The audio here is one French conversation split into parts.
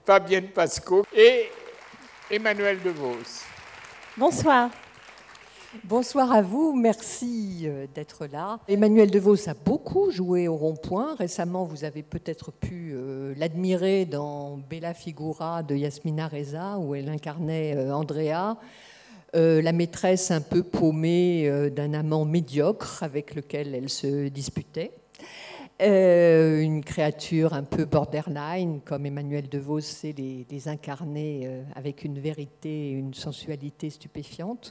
Fabienne Pasco et Emmanuelle DeVos. Bonsoir. Bonsoir à vous, merci d'être là. Emmanuelle DeVos a beaucoup joué au Rond-Point. Récemment, vous avez peut-être pu l'admirer dans Bella Figura de Yasmina Reza, où elle incarnait Andrea, la maîtresse un peu paumée d'un amant médiocre avec lequel elle se disputait. Une créature un peu borderline, comme Emmanuelle DeVos sait les incarner avec une vérité et une sensualité stupéfiante.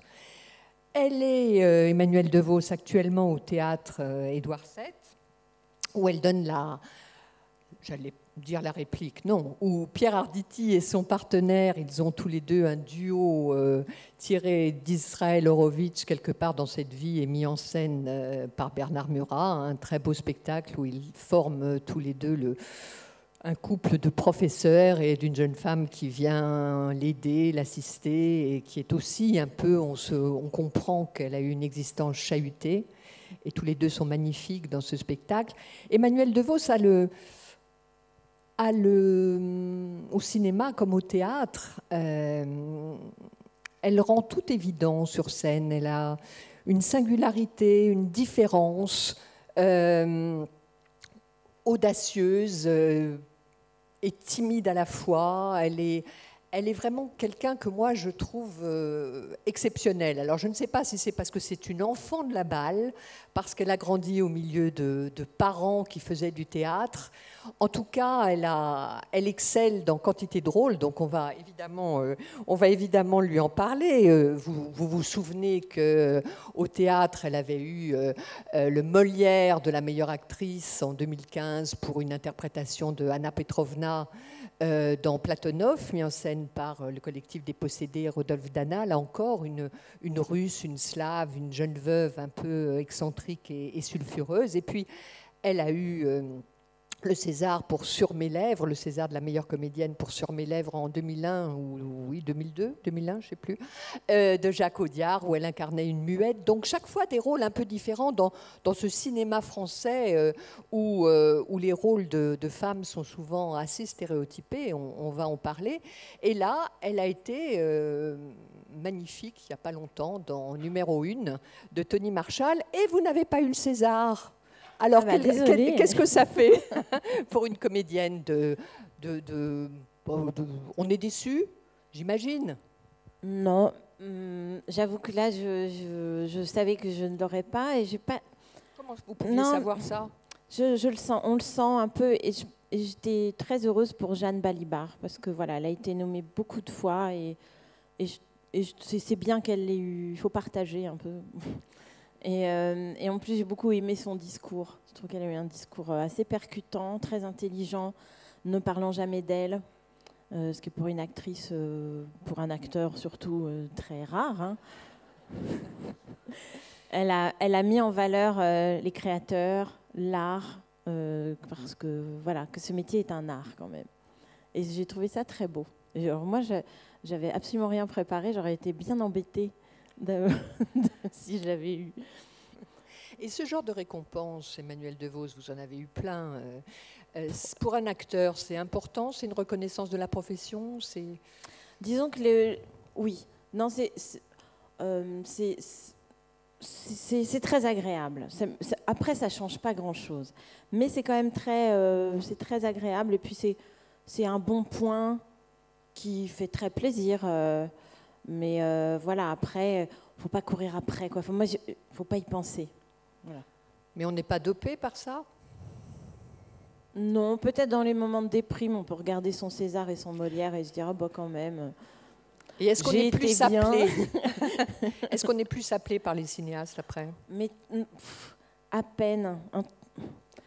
Elle est, Emmanuelle DeVos, actuellement au théâtre Édouard VII, où elle donne j'allais dire la réplique, non, où Pierre Arditi et son partenaire, ils ont tous les deux un duo tiré d'Israël Horowitz, quelque part dans cette vie, et mis en scène par Bernard Murat, un très beau spectacle où ils forment tous les deux un couple de professeurs et d'une jeune femme qui vient l'aider, l'assister, et qui est aussi un peu, on comprend qu'elle a eu une existence chahutée, et tous les deux sont magnifiques dans ce spectacle. Emmanuelle DeVos au cinéma comme au théâtre, elle rend tout évident sur scène. Elle a une singularité, une différence audacieuse, et timide à la fois. Elle est vraiment quelqu'un que moi je trouve exceptionnel. Alors je ne sais pas si c'est parce que c'est une enfant de la balle, parce qu'elle a grandi au milieu de parents qui faisaient du théâtre. En tout cas, elle excelle dans Quantité de rôles, donc on va évidemment lui en parler. Vous vous souvenez qu'au théâtre, elle avait eu le Molière de la meilleure actrice en 2015 pour une interprétation de Anna Petrovna dans Platonov, mis en scène par le collectif des possédés Rodolphe Dana. Là encore, une Russe, une Slave, une jeune veuve un peu excentrique et sulfureuse. Et puis, elle a eu le César pour Sur mes lèvres, le César de la meilleure comédienne pour Sur mes lèvres en 2001 ou 2002, 2001, je ne sais plus, de Jacques Audiard, où elle incarnait une muette. Donc chaque fois des rôles un peu différents dans ce cinéma français où les rôles de femmes sont souvent assez stéréotypés, on va en parler. Et là, elle a été magnifique il n'y a pas longtemps dans Numéro 1 de Tony Marshall, et vous n'avez pas eu le César. Alors, qu'est-ce que ça fait pour une comédienne on est déçu, j'imagine? Non, j'avoue que là, je savais que je ne l'aurais pas. Et j'ai pas... Comment vous pouviez savoir ça? Je le sens, on le sent un peu. Et j'étais très heureuse pour Jeanne Balibar, parce que voilà, elle a été nommée beaucoup de fois. Et c'est bien qu'elle l'ait eu. Il faut partager un peu. Et en plus, j'ai beaucoup aimé son discours. Je trouve qu'elle a eu un discours assez percutant, très intelligent, ne parlant jamais d'elle, ce qui est pour une actrice, pour un acteur surtout, très rare. Hein. Elle a mis en valeur les créateurs, l'art, parce que voilà, que ce métier est un art quand même. Et j'ai trouvé ça très beau. Et alors, moi, j'avais absolument rien préparé, j'aurais été bien embêtée si je l'avais eu. Et ce genre de récompense, Emmanuelle DeVos, vous en avez eu plein. Pour un acteur, c'est important, c'est une reconnaissance de la profession. Disons que oui, non, c'est très agréable. Après, ça change pas grand-chose, mais c'est quand même c'est très agréable. Et puis c'est un bon point qui fait très plaisir. Mais voilà, après, faut pas courir après, quoi. Faut pas y penser. Voilà. Mais on n'est pas dopé par ça? Non, peut-être dans les moments de déprime, on peut regarder son César et son Molière et se dire, ah bah quand même. Et est-ce qu'on est plus appelé Est-ce qu'on est plus appelé par les cinéastes après? Mais à peine.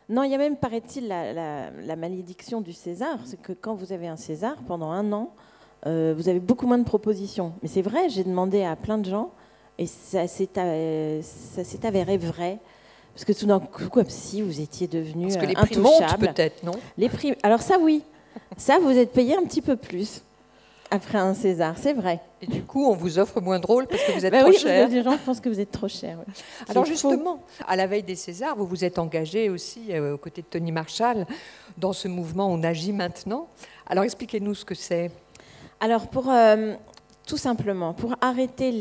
Non, il y a même, paraît-il, la malédiction du César, c'est que quand vous avez un César, pendant 1 an, vous avez beaucoup moins de propositions. Mais c'est vrai, j'ai demandé à plein de gens et ça s'est avéré vrai. Parce que tout d'un coup, comme si vous étiez devenu intouchable. Parce que les prix montent peut-être, non? Les prix, alors ça, oui. Ça, vous êtes payé un petit peu plus. après un César, c'est vrai. Et du coup, on vous offre moins de rôles parce que vous êtes Ben trop oui, cher. les gens pensent que vous êtes trop cher. Oui. Alors C'est faux. justement, à la veille des Césars, vous vous êtes engagé aussi aux côtés de Tony Marshall dans ce mouvement On agit maintenant. Alors expliquez-nous ce que c'est. Alors, tout simplement, pour arrêter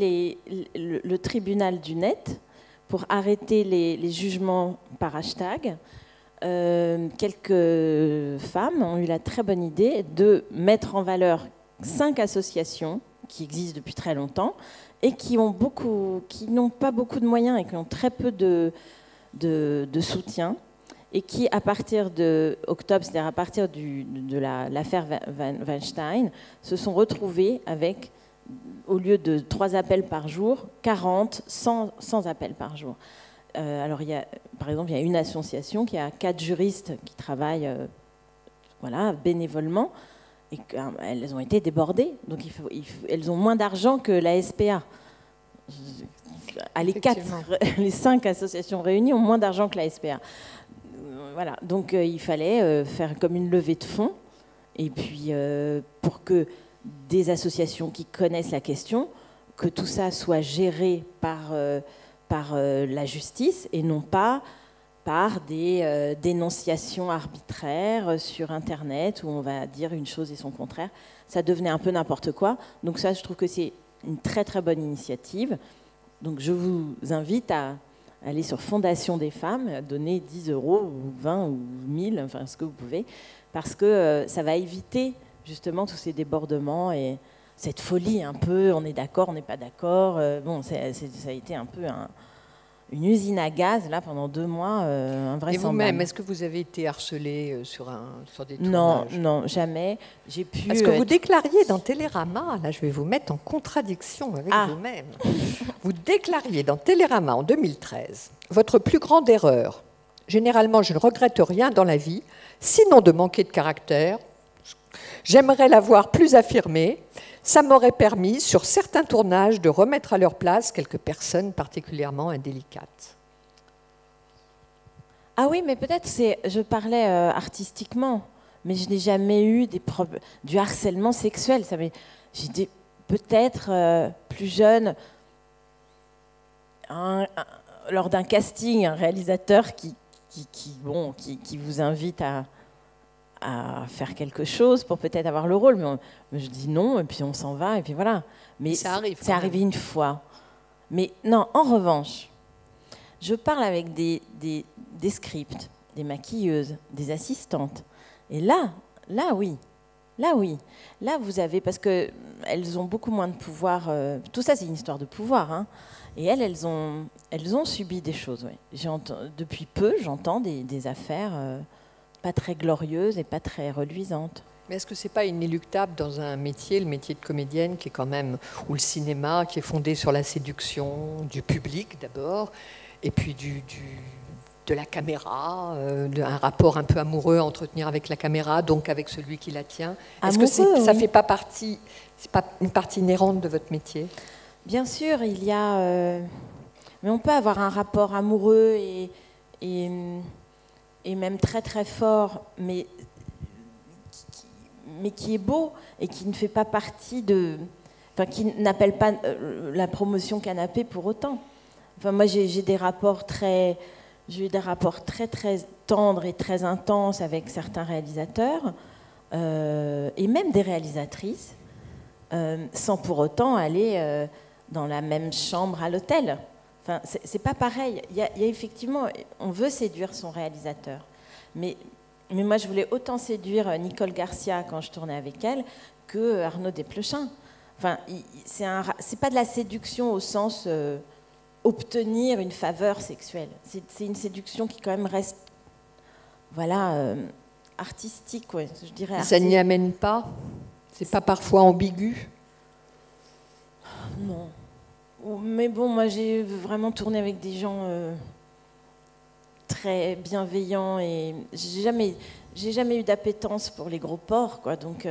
le tribunal du net, pour arrêter les jugements par hashtag, quelques femmes ont eu la très bonne idée de mettre en valeur 5 associations qui existent depuis très longtemps et qui n'ont pas beaucoup de moyens et qui ont très peu de soutien, et qui, à partir de octobre, c'est-à-dire à partir de l'affaire Weinstein, se sont retrouvés avec, au lieu de 3 appels par jour, 40, 100 appels par jour. Alors, par exemple, il y a une association qui a 4 juristes qui travaillent bénévolement, et qu'elles ont été débordées. Donc, elles ont moins d'argent que la SPA. Les 5 associations réunies ont moins d'argent que la SPA. Voilà, donc il fallait faire comme une levée de fonds, et puis pour que des associations qui connaissent la question, que tout ça soit géré par la justice et non pas par des dénonciations arbitraires sur Internet où on va dire une chose et son contraire. Ça devenait un peu n'importe quoi. Donc ça, je trouve que c'est une très très bonne initiative. Donc je vous invite à aller sur Fondation des femmes, donner 10 € ou 20 ou 1000, enfin ce que vous pouvez, parce que ça va éviter justement tous ces débordements et cette folie un peu, on est d'accord, on n'est pas d'accord. Bon, ça a été un peu une usine à gaz là pendant 2 mois, invraisemblable. Et vous-même, est-ce que vous avez été harcelée sur des tournages? Non, jamais. J'ai pu. Parce que vous déclariez dans Télérama, là je vais vous mettre en contradiction avec vous-même. Vous déclariez dans Télérama en 2013, votre plus grande erreur. Généralement, je ne regrette rien dans la vie, sinon de manquer de caractère. J'aimerais l'avoir plus affirmé. Ça m'aurait permis, sur certains tournages, de remettre à leur place quelques personnes particulièrement indélicates. Ah oui, mais peut-être je parlais artistiquement, mais je n'ai jamais eu du harcèlement sexuel. J'étais peut-être plus jeune, lors d'un casting, un réalisateur qui vous invite à faire quelque chose pour peut-être avoir le rôle, mais je dis non, et puis on s'en va, et puis voilà. Mais ça arrive. C'est arrivé une fois. Mais non, en revanche, je parle avec des scripts, des maquilleuses, des assistantes, et là oui. Là, vous avez, parce qu'elles ont beaucoup moins de pouvoir, tout ça c'est une histoire de pouvoir, hein, et elles ont subi des choses. Ouais. Depuis peu, j'entends des affaires pas très glorieuses et pas très reluisantes. Mais est-ce que ce n'est pas inéluctable dans un métier, le métier de comédienne, qui est quand même, ou le cinéma, qui est fondé sur la séduction du public d'abord, et puis de la caméra, un rapport un peu amoureux à entretenir avec la caméra, donc avec celui qui la tient. Est-ce que ça ne fait pas partie, c'est pas une partie inhérente de votre métier? Bien sûr, il y a... mais on peut avoir un rapport amoureux et même très très fort, mais qui est beau et qui ne fait pas partie qui n'appelle pas la promotion canapé pour autant. Enfin, moi, j'ai eu des rapports très très tendres et très intenses avec certains réalisateurs et même des réalisatrices, sans pour autant aller dans la même chambre à l'hôtel. Enfin, c'est pas pareil. Il y a effectivement, on veut séduire son réalisateur, mais moi, je voulais autant séduire Nicole Garcia quand je tournais avec elle que Arnaud Desplechin. Enfin, c'est pas de la séduction au sens obtenir une faveur sexuelle. C'est une séduction qui quand même reste, artistique, ouais, je dirais. Ça n'y amène pas? C'est pas parfois ambigu? Non. Mais bon, moi, j'ai vraiment tourné avec des gens très bienveillants et j'ai jamais eu d'appétence pour les gros porcs, quoi. Donc,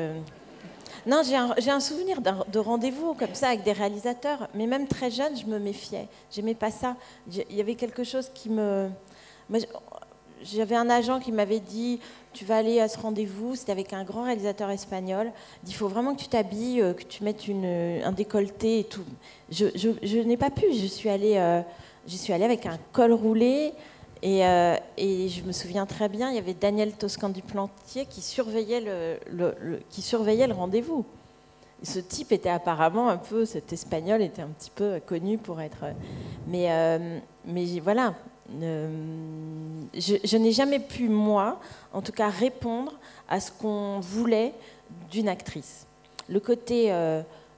non, j'ai un souvenir de rendez-vous comme ça avec des réalisateurs, mais même très jeune, je me méfiais. J'aimais pas ça. Il y avait quelque chose qui me... Moi, j'avais un agent qui m'avait dit, tu vas aller à ce rendez-vous, c'était avec un grand réalisateur espagnol, il dit, il faut vraiment que tu t'habilles, que tu mettes un décolleté et tout. Je n'ai pas pu, je suis allée avec un col roulé, et je me souviens très bien, il y avait Daniel Toscan du Plantier qui surveillait le rendez-vous. Et ce type était apparemment un peu, cet Espagnol était un petit peu connu pour être... Mais voilà, je n'ai jamais pu, moi, en tout cas, répondre à ce qu'on voulait d'une actrice. Le côté,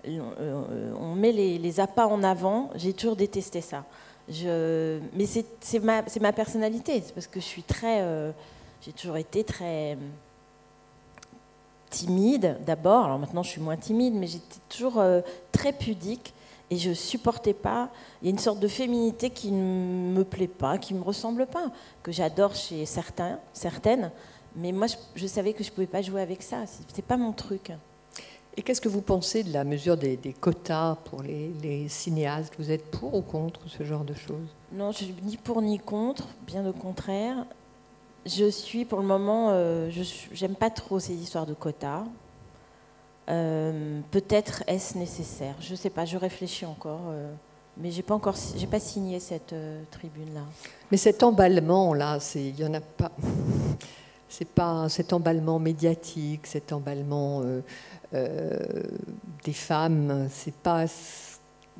on met les appâts en avant, j'ai toujours détesté ça. Mais c'est ma personnalité, c'est parce que je suis j'ai toujours été très timide d'abord, alors maintenant je suis moins timide, mais j'étais toujours très pudique et je supportais pas. Il y a une sorte de féminité qui ne me plaît pas, qui me ressemble pas, que j'adore chez certaines, mais moi je savais que je pouvais pas jouer avec ça, c'est pas mon truc. Et qu'est-ce que vous pensez de la mesure des quotas pour les cinéastes? Vous êtes pour ou contre ce genre de choses? Non, je suis ni pour ni contre, bien au contraire. Je suis pour le moment, j'aime pas trop ces histoires de quotas. Peut-être est-ce nécessaire, je sais pas, je réfléchis encore, mais j'ai pas signé cette tribune-là. Mais cet emballement-là, il y en a pas. C'est pas cet emballement médiatique, cet emballement des femmes. C'est pas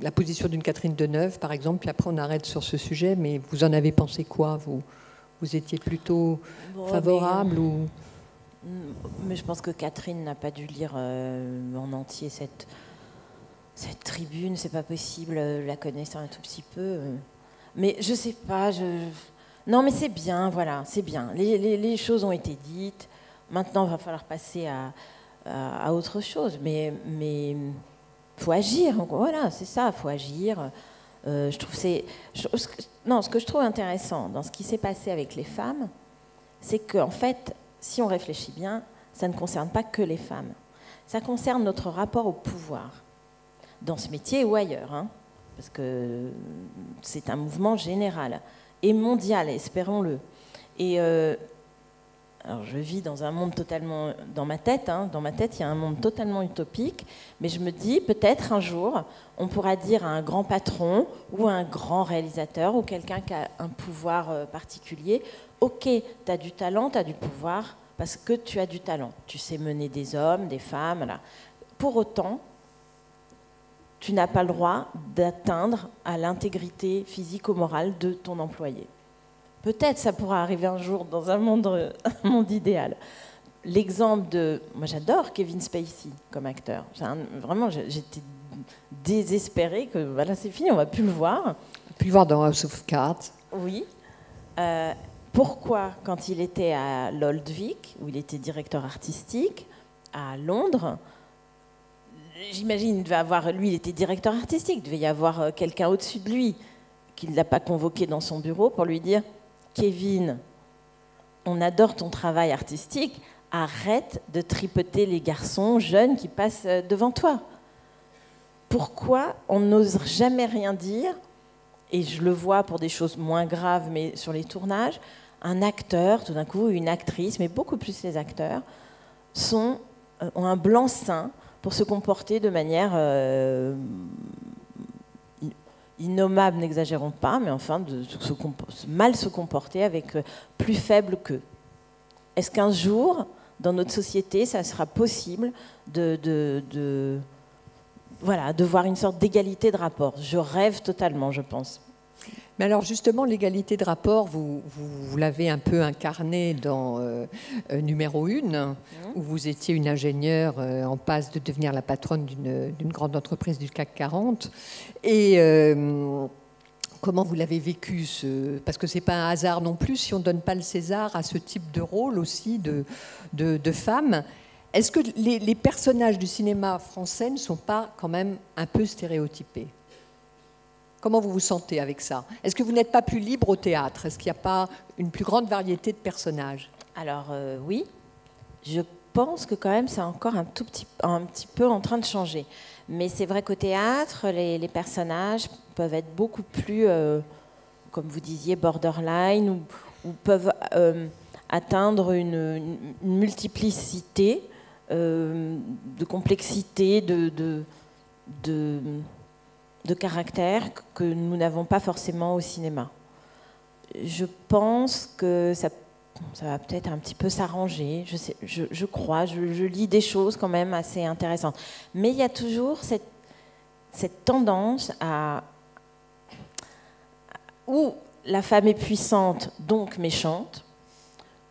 la position d'une Catherine Deneuve, par exemple. Puis après, on arrête sur ce sujet. Mais vous en avez pensé quoi, vous étiez plutôt favorable ou... Mais je pense que Catherine n'a pas dû lire en entier cette tribune. C'est pas possible, la connaissant un tout petit peu. Mais je sais pas. Non, mais c'est bien, voilà, c'est bien. Les choses ont été dites. Maintenant, il va falloir passer à autre chose. Mais faut agir. Voilà, c'est ça, faut agir. Ce que je trouve intéressant dans ce qui s'est passé avec les femmes, c'est qu'en fait, si on réfléchit bien, ça ne concerne pas que les femmes. Ça concerne notre rapport au pouvoir, dans ce métier ou ailleurs, hein, parce que c'est un mouvement général et mondial, espérons-le. Et alors je vis dans un monde totalement... Dans ma tête, il y a un monde totalement utopique, mais je me dis, peut-être un jour, on pourra dire à un grand patron ou à un grand réalisateur ou quelqu'un qui a un pouvoir particulier, ok, tu as du talent, tu as du pouvoir, parce que tu as du talent. Tu sais mener des hommes, des femmes, là. Pour autant, tu n'as pas le droit d'atteindre à l'intégrité physique ou morale de ton employé. Peut-être ça pourra arriver un jour dans un monde idéal. L'exemple de... Moi, j'adore Kevin Spacey comme acteur. Vraiment, j'étais désespérée que voilà, c'est fini, on ne va plus le voir. On a pu le voir dans House of Cards. Oui. Pourquoi, quand il était à l'Old Vic, où il était directeur artistique, à Londres, j'imagine, lui, il était directeur artistique, il devait y avoir quelqu'un au-dessus de lui qui ne l'a pas convoqué dans son bureau pour lui dire « Kevin, on adore ton travail artistique, arrête de tripoter les garçons jeunes qui passent devant toi. » Pourquoi on n'ose jamais rien dire? Et je le vois pour des choses moins graves, mais sur les tournages, un acteur, tout d'un coup, une actrice, mais beaucoup plus les acteurs, ont un blanc-seing pour se comporter de manière innommable, n'exagérons pas, mais enfin, mal se comporter avec plus faible qu'eux. Est-ce qu'un jour, dans notre société, ça sera possible de voir une sorte d'égalité de rapport? Je rêve totalement, je pense. Mais alors justement, l'égalité de rapport, vous l'avez un peu incarné dans Numéro 1, où vous étiez une ingénieure en passe de devenir la patronne d'une grande entreprise du CAC 40. Et comment vous l'avez vécu parce que ce n'est pas un hasard non plus si on ne donne pas le César à ce type de rôle aussi de femmes. Est-ce que les personnages du cinéma français ne sont pas quand même un peu stéréotypés? Comment vous vous sentez avec ça? Est-ce que vous n'êtes pas plus libre au théâtre? Est-ce qu'il n'y a pas une plus grande variété de personnages? Alors oui, je pense que quand même c'est encore un petit peu en train de changer. Mais c'est vrai qu'au théâtre, les personnages peuvent être beaucoup plus, comme vous disiez, borderline ou peuvent atteindre une multiplicité de complexité, de caractère que nous n'avons pas forcément au cinéma. Je pense que ça va peut-être un petit peu s'arranger, je crois, je lis des choses quand même assez intéressantes. Mais il y a toujours cette tendance à où la femme est puissante, donc méchante,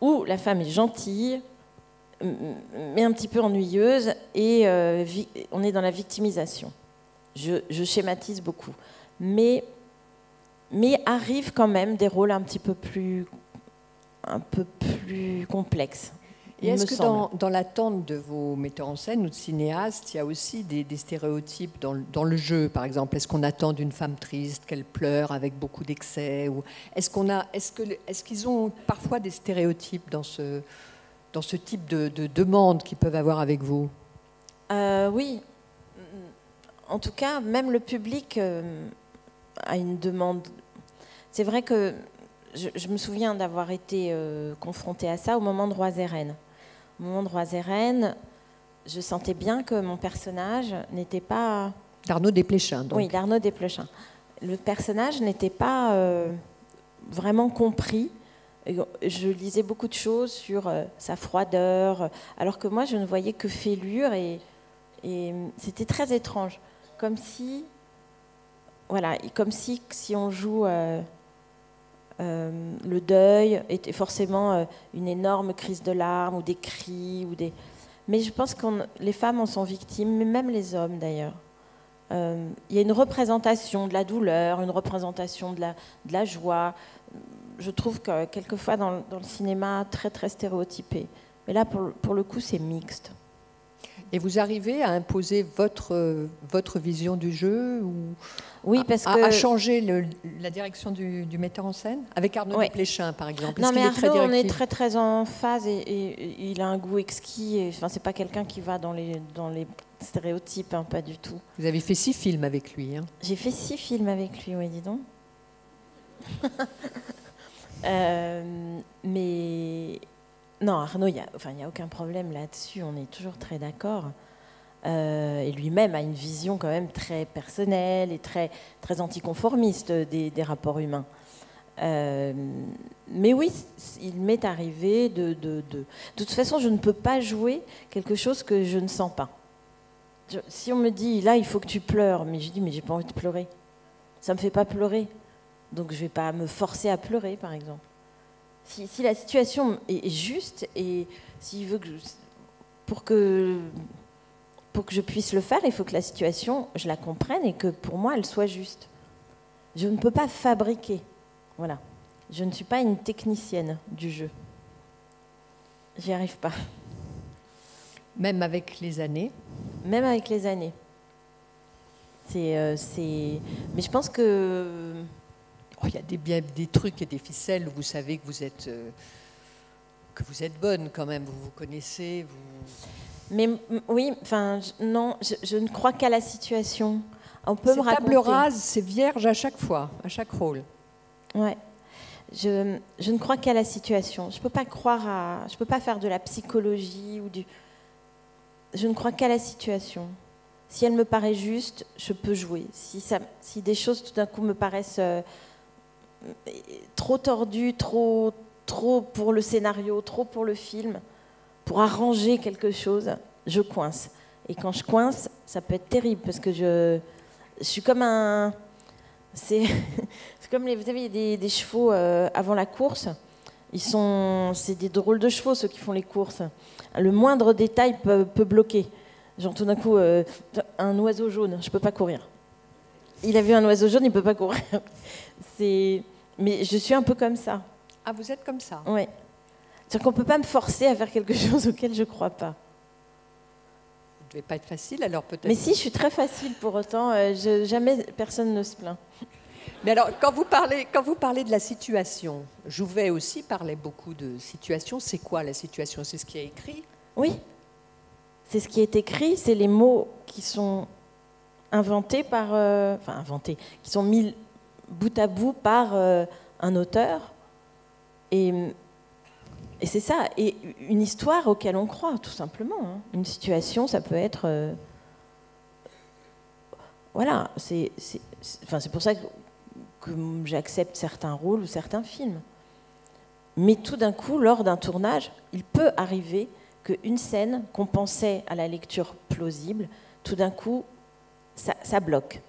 où la femme est gentille, mais un petit peu ennuyeuse, et on est dans la victimisation. Je schématise beaucoup. Mais arrivent quand même des rôles un peu plus complexes. Et est-ce que dans l'attente de vos metteurs en scène ou de cinéastes, il y a aussi des stéréotypes dans le jeu, par exemple? Est-ce qu'on attend d'une femme triste qu'elle pleure avec beaucoup d'excès, ou est-ce qu'ils ont parfois des stéréotypes dans ce type de demande qu'ils peuvent avoir avec vous? Oui. En tout cas, même le public a une demande. C'est vrai que je me souviens d'avoir été confrontée à ça au moment de Rois et Reines. Au moment de Rois et Reines, je sentais bien que mon personnage n'était pas... D'Arnaud Desplechin, donc. Oui, d'Arnaud Desplechin. Le personnage n'était pas vraiment compris. Je lisais beaucoup de choses sur sa froideur, alors que moi, je ne voyais que fêlure, et c'était très étrange. Comme si on joue le deuil était forcément une énorme crise de larmes ou des cris mais je pense que les femmes en sont victimes, mais même les hommes d'ailleurs. Il y a une représentation de la douleur, une représentation de la joie. Je trouve que quelquefois dans le cinéma très très stéréotypé, mais là pour le coup c'est mixte. Et vous arrivez à imposer votre vision du jeu, ou oui, parce que à changer la direction du metteur en scène? Avec Arnaud Desplechin, par exemple. Non, mais Arnaud, on est très très en phase, et il a un goût exquis. Enfin, c'est pas quelqu'un qui va dans les stéréotypes, hein, pas du tout. Vous avez fait 6 films avec lui. Hein. J'ai fait 6 films avec lui, oui, dis donc. Mais non, Arnaud, il n'y a aucun problème là-dessus, on est toujours très d'accord. Et lui-même a une vision quand même très personnelle et très, très anticonformiste des rapports humains. Mais oui, il m'est arrivé de toute façon, je ne peux pas jouer quelque chose que je ne sens pas. Si on me dit, là, il faut que tu pleures, mais je dis, mais j'ai pas envie de pleurer. Ça me fait pas pleurer. Donc je vais pas me forcer à pleurer, par exemple. Si la situation est juste, et s'il veut que pour que je puisse le faire, il faut que la situation, je la comprenne et que pour moi, elle soit juste. Je ne peux pas fabriquer. Voilà. Je ne suis pas une technicienne du jeu. J'y arrive pas. Même avec les années? Même avec les années. Mais je pense que... Oh, il y a des trucs et des ficelles où vous savez que vous êtes bonne quand même, vous vous connaissez. Mais oui, enfin, non, je ne crois qu'à la situation. On peut me raconter. Table rase, c'est vierge à chaque fois, à chaque rôle. Ouais. Je ne crois qu'à la situation. Je peux pas faire de la psychologie ou je ne crois qu'à la situation. Si elle me paraît juste, je peux jouer. Si des choses tout d'un coup me paraissent trop tordues, trop pour le scénario, trop pour le film, pour arranger quelque chose, je coince. Et quand je coince, ça peut être terrible parce que je suis comme un... C'est comme vous savez, des chevaux avant la course. C'est des drôles de chevaux, ceux qui font les courses. Le moindre détail peut bloquer. Genre tout d'un coup, un oiseau jaune, je ne peux pas courir. Il a vu un oiseau jaune, il ne peut pas courir. Mais je suis un peu comme ça. Ah, vous êtes comme ça? Oui. C'est-à-dire qu'on ne peut pas me forcer à faire quelque chose auquel je ne crois pas. Vous ne devez pas être facile, alors peut-être. Mais si, je suis très facile pour autant. Jamais personne ne se plaint. Mais alors, quand vous parlez de la situation, Jouvet aussi parlait beaucoup de situation. C'est quoi la situation? C'est ce qui est écrit? Oui. C'est ce qui est écrit, c'est les mots qui sont inventés qui sont mis bout à bout par un auteur. Et c'est ça, et une histoire auquel on croit, tout simplement. Hein. Une situation, ça peut être... voilà, c'est pour ça que j'accepte certains rôles ou certains films. Mais tout d'un coup, lors d'un tournage, il peut arriver qu'une scène qu'on pensait à la lecture plausible, tout d'un coup, ça bloque.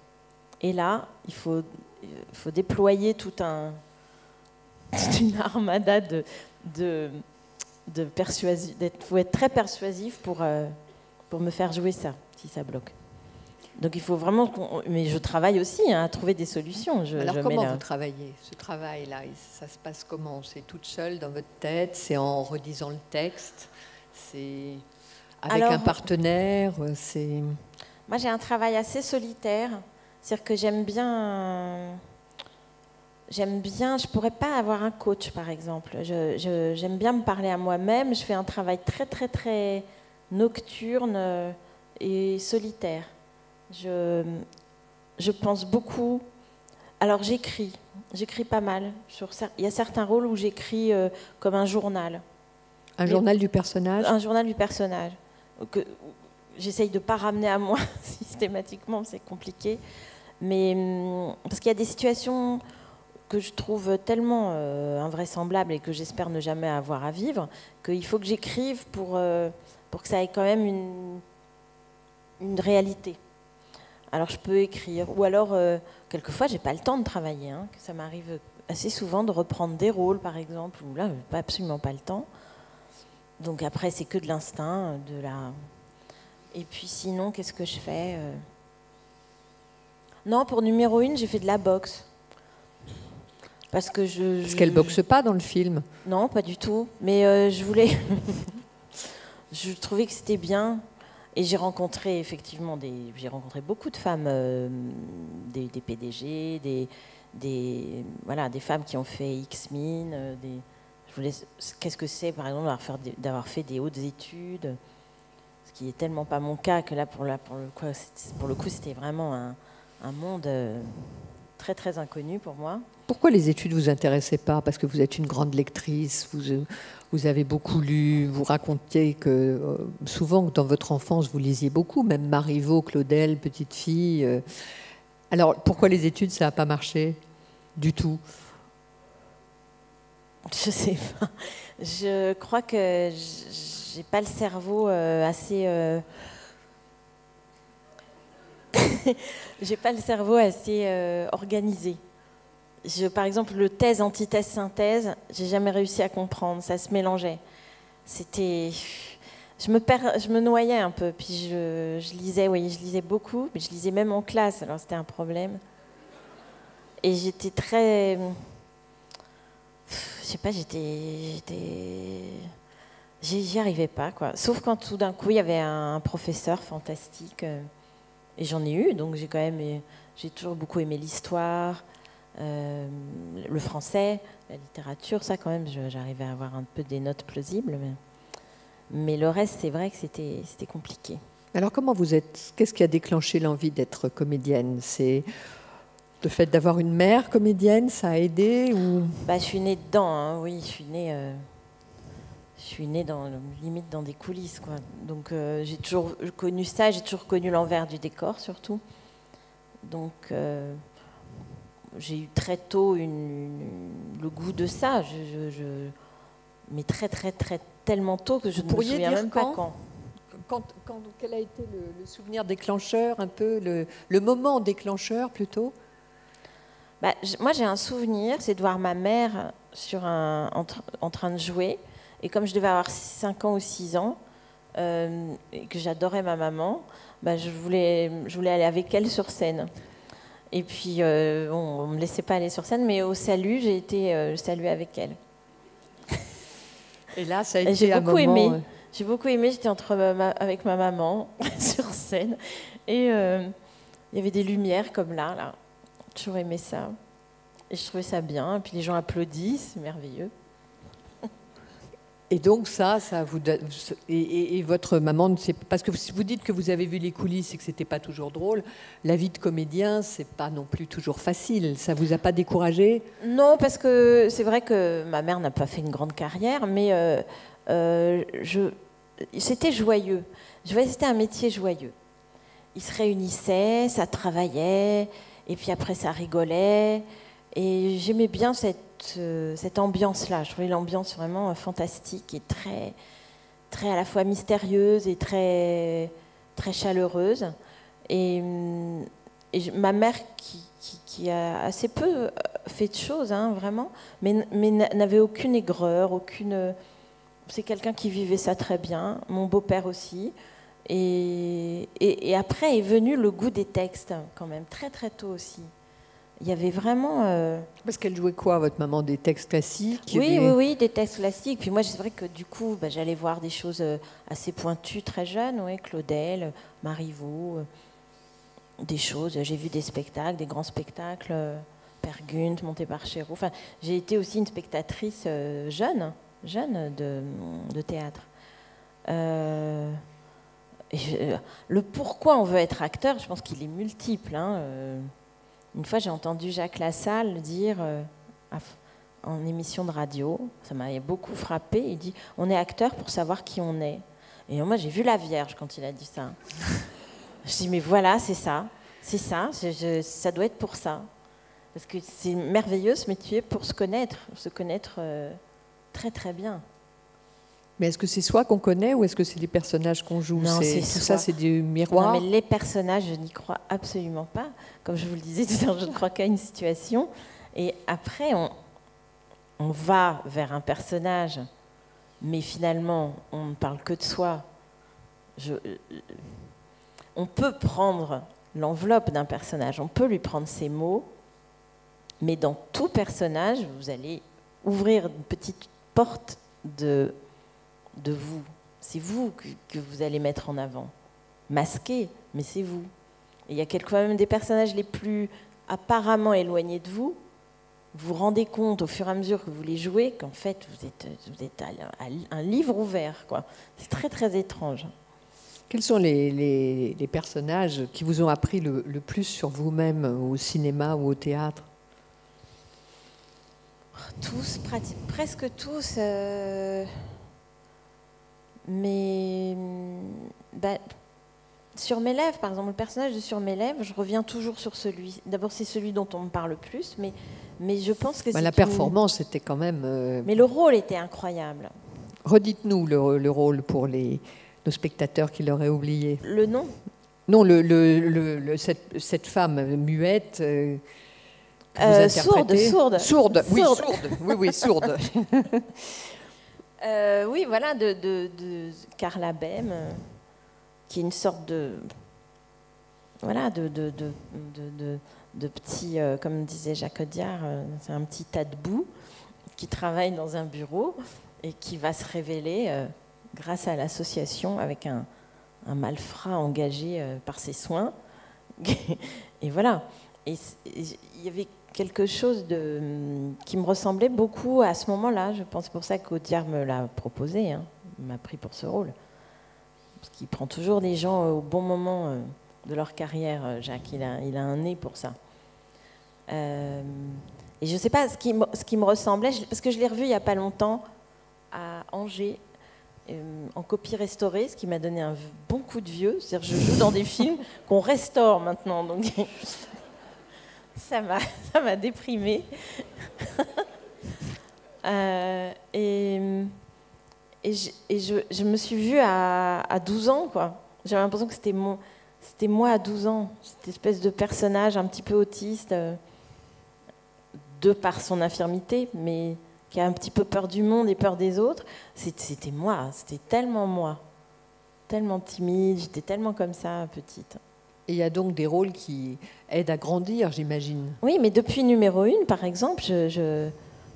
Et là, il faut déployer toute une armada de persuasif. Il faut être très persuasif pour me faire jouer ça, si ça bloque. Donc il faut vraiment... Mais je travaille aussi à trouver des solutions. Alors comment vous travaillez ce travail-là? Ça se passe comment? C'est toute seule dans votre tête? C'est en redisant le texte? C'est avec un partenaire? Moi j'ai un travail assez solitaire. C'est-à-dire que j'aime bien, je ne pourrais pas avoir un coach par exemple. J'aime bien me parler à moi-même. Je fais un travail très très très nocturne et solitaire. Je pense beaucoup. Alors j'écris pas mal. Il y a certains rôles où j'écris comme un journal. Journal du personnage? Un journal du personnage. J'essaye de ne pas ramener à moi systématiquement, c'est compliqué. Mais parce qu'il y a des situations que je trouve tellement invraisemblables et que j'espère ne jamais avoir à vivre, qu'il faut que j'écrive pour que ça ait quand même une réalité. Alors je peux écrire, ou alors quelquefois j'ai pas le temps de travailler, hein, que ça m'arrive assez souvent de reprendre des rôles par exemple, où là j'ai absolument pas le temps. Donc après c'est que de l'instinct, Et puis sinon qu'est-ce que je fais Non, pour numéro 1 j'ai fait de la boxe. Parce qu'elle boxe pas dans le film? Non, pas du tout. Mais je voulais... je trouvais que c'était bien. Et j'ai rencontré effectivement beaucoup de femmes, des PDG, des femmes qui ont fait X-Mine. Qu'est-ce que c'est, par exemple, d'avoir fait des hautes études, ce qui n'est tellement pas mon cas que là, pour le coup, c'était vraiment un monde très très inconnu pour moi. Pourquoi les études ne vous intéressaient pas? Parce que vous êtes une grande lectrice, vous avez beaucoup lu, vous racontiez que souvent dans votre enfance vous lisiez beaucoup, même Marivaux, Claudel, Petite fille. Alors pourquoi les études ça n'a pas marché du tout? Je sais pas. Je crois que j'ai pas le cerveau assez. J'ai pas le cerveau assez organisé. Par exemple, le thèse, antithèse, synthèse, j'ai jamais réussi à comprendre. Ça se mélangeait. Je me noyais un peu. Puis je lisais beaucoup, mais je lisais même en classe. Alors c'était un problème. Et j'étais très, je sais pas, j'y arrivais pas quoi. Sauf quand tout d'un coup il y avait un professeur fantastique. Et j'en ai eu, donc j'ai toujours beaucoup aimé l'histoire. Le français, la littérature, ça quand même, j'arrivais à avoir un peu des notes plausibles. Mais le reste, c'est vrai que c'était compliqué. Alors qu'est-ce qui a déclenché l'envie d'être comédienne? C'est le fait d'avoir une mère comédienne, ça a aidé ou... Je suis née dedans, hein, oui, je suis née limite dans des coulisses, quoi. Donc j'ai toujours connu ça, j'ai toujours connu l'envers du décor surtout. Donc j'ai eu très tôt le goût de ça, mais très très très tellement tôt que je ne me souviens même pas quand. Quel a été le souvenir déclencheur, un peu le moment déclencheur plutôt? Moi j'ai un souvenir, c'est de voir ma mère en train de jouer, et comme je devais avoir 5 ans ou 6 ans, et que j'adorais ma maman, je voulais aller avec elle sur scène. Et puis, on ne me laissait pas aller sur scène, mais au salut, j'ai été saluée avec elle. Et là, ça a été un moment... J'ai beaucoup aimé, j'étais avec ma maman sur scène. Et il y avait des lumières comme là. J'ai toujours aimé ça. Et je trouvais ça bien. Et puis les gens applaudissent, c'est merveilleux. Et donc ça vous et votre maman, parce que vous dites que vous avez vu les coulisses et que c'était pas toujours drôle. La vie de comédien, c'est pas non plus toujours facile. Ça vous a pas découragé? Non, parce que c'est vrai que ma mère n'a pas fait une grande carrière, mais c'était joyeux. Je voyais que c'était un métier joyeux. Ils se réunissaient, ça travaillait, et puis après ça rigolait. Et j'aimais bien cette ambiance-là. Je trouvais l'ambiance vraiment fantastique et très, très à la fois mystérieuse et très, très chaleureuse. Et ma mère, qui a assez peu fait de choses, hein, vraiment, mais n'avait aucune aigreur, aucune... C'est quelqu'un qui vivait ça très bien. Mon beau-père aussi. Et après est venu le goût des textes, quand même, très très tôt aussi. Il y avait vraiment... Parce qu'elle jouait quoi, votre maman? Des textes classiques? Oui, des textes classiques. Puis moi, c'est vrai que du coup, j'allais voir des choses assez pointues très jeune, Claudel, Marivaux, des choses. J'ai vu des spectacles, des grands spectacles, Per Gunt, Monté-par-Chéreau. Enfin, j'ai été aussi une spectatrice jeune de théâtre. Le pourquoi on veut être acteur, je pense qu'il est multiple. Une fois, j'ai entendu Jacques Lassalle dire en émission de radio, ça m'avait beaucoup frappé, il dit « On est acteur pour savoir qui on est ». Et moi, j'ai vu la Vierge quand il a dit ça. Je dis « Mais voilà, c'est ça, ça doit être pour ça ». Parce que c'est merveilleux ce métier pour se connaître très très bien. Mais est-ce que c'est soi qu'on connaît ou est-ce que c'est les personnages qu'on joue? Non, c'est tout soi. Ça, c'est du miroir. Non, mais les personnages, je n'y crois absolument pas. Comme je vous le disais tout à l'heure, je ne crois qu'à une situation. Et après, on va vers un personnage, mais finalement, on ne parle que de soi. On peut prendre l'enveloppe d'un personnage, on peut lui prendre ses mots, mais dans tout personnage, vous allez ouvrir une petite porte de vous. C'est vous que vous allez mettre en avant. Masqué, mais c'est vous. Et il y a quelquefois même des personnages les plus apparemment éloignés de vous. Vous vous rendez compte au fur et à mesure que vous les jouez qu'en fait, vous êtes un livre ouvert, quoi. C'est très, très étrange. Quels sont les personnages qui vous ont appris le plus sur vous-même au cinéma ou au théâtre? Tous, presque tous. Mais sur mes lèvres, par exemple, le personnage de Sur mes lèvres, je reviens toujours sur celui. D'abord, c'est celui dont on me parle le plus, mais je pense que la performance était quand même... Mais le rôle était incroyable. Redites-nous le rôle pour nos spectateurs qui l'auraient oublié. Le nom? Non, cette femme muette que vous interprétez. Sourde. Oui, sourde. Oui, voilà, de Carla Bem, qui est une sorte de petit, comme disait Jacques Audiard, c'est un petit tas de boue qui travaille dans un bureau et qui va se révéler grâce à l'association avec un malfrat engagé par ses soins. Et voilà. Et il y avait quelque chose qui me ressemblait beaucoup à ce moment-là. Je pense pour ça qu'Audiard me l'a proposé, il m'a pris pour ce rôle. Parce qu'il prend toujours les gens au bon moment de leur carrière, Jacques. Il a un nez pour ça. Et je ne sais pas ce qui me ressemblait, parce que je l'ai revu il n'y a pas longtemps à Angers, en copie restaurée, ce qui m'a donné un bon coup de vieux. C'est-à-dire que je joue dans des films qu'on restaure maintenant. Donc ça m'a déprimée. Et je me suis vue à 12 ans, quoi. J'avais l'impression que c'était moi à 12 ans, cette espèce de personnage un petit peu autiste, de par son infirmité, mais qui a un petit peu peur du monde et peur des autres. C'était moi, c'était tellement moi, tellement timide, j'étais tellement comme ça, petite. Et il y a donc des rôles qui aident à grandir, j'imagine. Oui, mais depuis numéro 1, par exemple, je